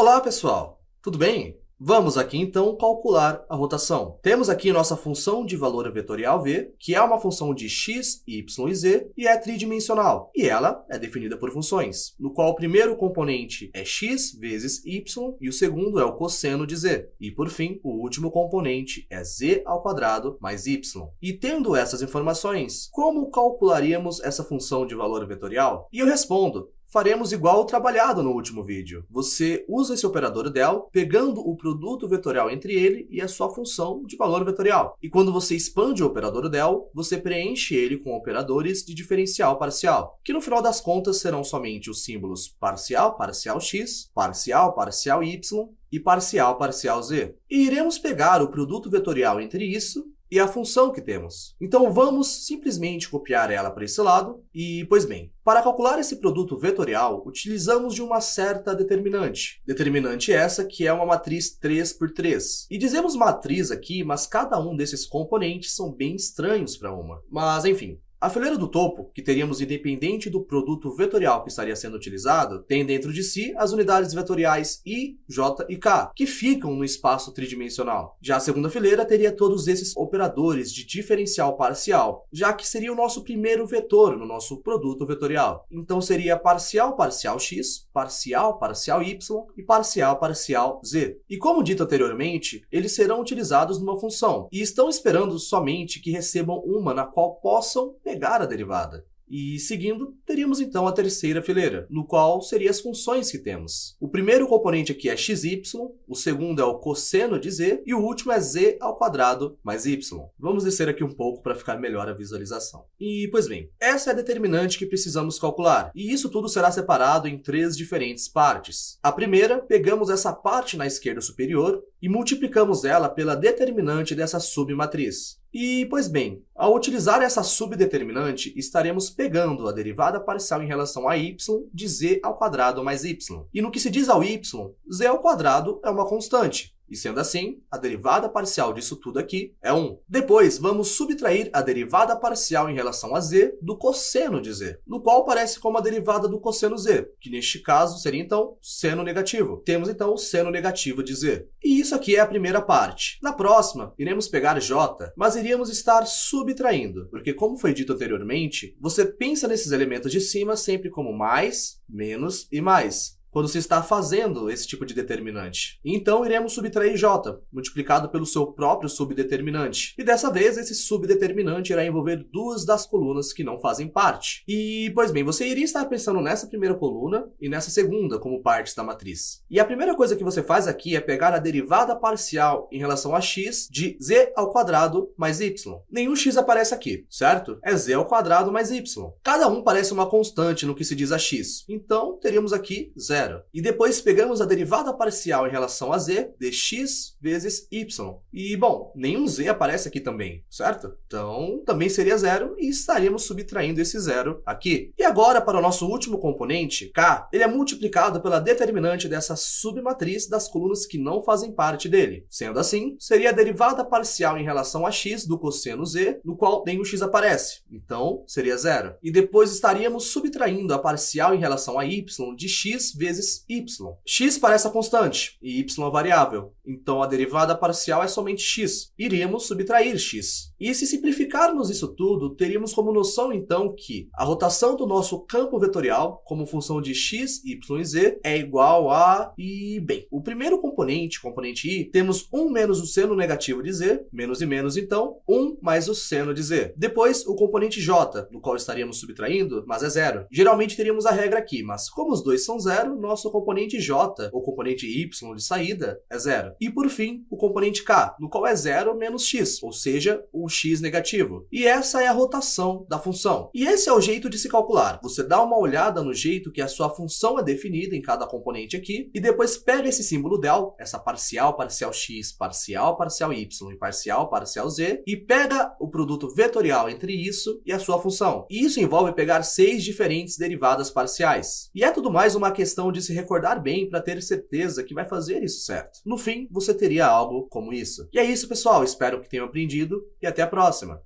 Olá, pessoal! Tudo bem? Vamos aqui então calcular a rotação. Temos aqui nossa função de valor vetorial v, que é uma função de x, y e z, e é tridimensional. E ela é definida por funções, no qual o primeiro componente é x vezes y, e o segundo é o cosseno de z. E, por fim, o último componente é z ao quadrado mais y. E tendo essas informações, como calcularíamos essa função de valor vetorial? E eu respondo: faremos igual o trabalhado no último vídeo. Você usa esse operador del, pegando o produto vetorial entre ele e a sua função de valor vetorial. E quando você expande o operador del, você preenche ele com operadores de diferencial parcial, que no final das contas serão somente os símbolos parcial, parcial x, parcial, parcial y e parcial, parcial z. E iremos pegar o produto vetorial entre isso e a função que temos. Então vamos simplesmente copiar ela para esse lado e, pois bem, para calcular esse produto vetorial, utilizamos de uma certa determinante. Determinante essa que é uma matriz 3 por 3. E dizemos matriz aqui, mas cada um desses componentes são bem estranhos para uma. Mas enfim. A fileira do topo, que teríamos independente do produto vetorial que estaria sendo utilizado, tem dentro de si as unidades vetoriais i, j e k, que ficam no espaço tridimensional. Já a segunda fileira teria todos esses operadores de diferencial parcial, já que seria o nosso primeiro vetor no nosso produto vetorial. Então seria parcial parcial x, parcial parcial y e parcial parcial z. E como dito anteriormente, eles serão utilizados numa função, e estão esperando somente que recebam uma na qual possam pegar a derivada. E seguindo, teríamos então a terceira fileira, no qual seriam as funções que temos. O primeiro componente aqui é xy, o segundo é o cosseno de z e o último é z ao quadrado mais y. Vamos descer aqui um pouco para ficar melhor a visualização. E, pois bem, essa é a determinante que precisamos calcular, e isso tudo será separado em três diferentes partes. A primeira, pegamos essa parte na esquerda superior e multiplicamos ela pela determinante dessa submatriz. E, pois bem, ao utilizar essa subdeterminante, estaremos pegando a derivada parcial em relação a y de z ao quadrado mais y. E no que se diz ao y, z ao quadrado é uma constante. E sendo assim, a derivada parcial disso tudo aqui é 1. Depois, vamos subtrair a derivada parcial em relação a z do cosseno de z, no qual parece como a derivada do cosseno z, que neste caso seria então seno negativo. Temos então o seno negativo de z. E isso aqui é a primeira parte. Na próxima, iremos pegar j, mas iríamos estar subtraindo, porque como foi dito anteriormente, você pensa nesses elementos de cima sempre como mais, menos e mais, quando se está fazendo esse tipo de determinante. Então, iremos subtrair j, multiplicado pelo seu próprio subdeterminante. E dessa vez, esse subdeterminante irá envolver duas das colunas que não fazem parte. E, pois bem, você iria estar pensando nessa primeira coluna e nessa segunda como partes da matriz. E a primeira coisa que você faz aqui é pegar a derivada parcial em relação a x de z ao quadrado mais y. Nenhum x aparece aqui, certo? É z ao quadrado mais y. Cada um parece uma constante no que se diz a x. Então, teríamos aqui 0. E depois pegamos a derivada parcial em relação a z de x vezes y. E, bom, nenhum z aparece aqui também, certo? Então, também seria 0 e estaríamos subtraindo esse 0 aqui. E agora, para o nosso último componente, k, ele é multiplicado pela determinante dessa submatriz das colunas que não fazem parte dele. Sendo assim, seria a derivada parcial em relação a x do cosseno z, no qual nenhum x aparece. Então, seria 0. E depois estaríamos subtraindo a parcial em relação a y de x vezes y. X parece a constante e y a variável, então a derivada parcial é somente x. Iríamos subtrair x. E se simplificarmos isso tudo, teríamos como noção então que a rotação do nosso campo vetorial, como função de x, y e z, é igual a... E, bem, o primeiro componente i, temos 1 menos o seno negativo de z, menos e menos então, 1 mais o seno de z. Depois, o componente j, do qual estaríamos subtraindo, mas é 0. Geralmente teríamos a regra aqui, mas como os dois são 0, nosso componente j, ou componente y de saída, é 0. E por fim, o componente k, no qual é 0 menos x, ou seja, o x negativo. E essa é a rotação da função. E esse é o jeito de se calcular. Você dá uma olhada no jeito que a sua função é definida em cada componente aqui, e depois pega esse símbolo del, essa parcial, parcial x, parcial, parcial y e parcial, parcial z, e pega o produto vetorial entre isso e a sua função. E isso envolve pegar 6 diferentes derivadas parciais. E é tudo mais uma questão de se recordar bem para ter certeza que vai fazer isso certo. No fim, você teria algo como isso. E é isso, pessoal. Espero que tenham aprendido e até a próxima.